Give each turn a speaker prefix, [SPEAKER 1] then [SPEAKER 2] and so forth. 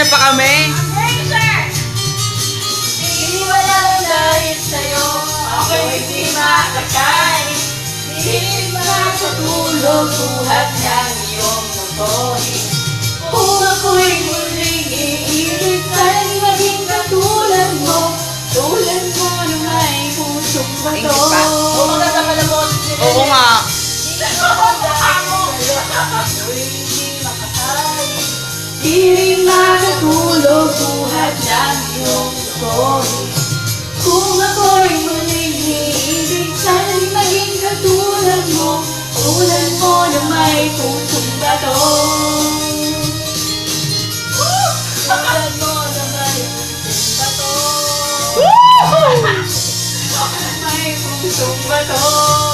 [SPEAKER 1] na pa kami.
[SPEAKER 2] Walang dahil sa'yo, ako'y di makakain. Di makatulog, buhat niyang iyong mukoy. Kung ako'y muling iibig, sana'y maging katulad mo. Tulad mo na may pusong bato.
[SPEAKER 1] English ba?
[SPEAKER 2] Oo, maganda pala mo.
[SPEAKER 1] Oo nga.
[SPEAKER 2] Ako'y di makakain. Di rin makatulog, buhat ng iyong mukoy. Kung ako'y muling iibig, sana'y maging katulad mo. Tulad mo na may pusong bato. Tulad mo na may pusong bato. May pusong bato.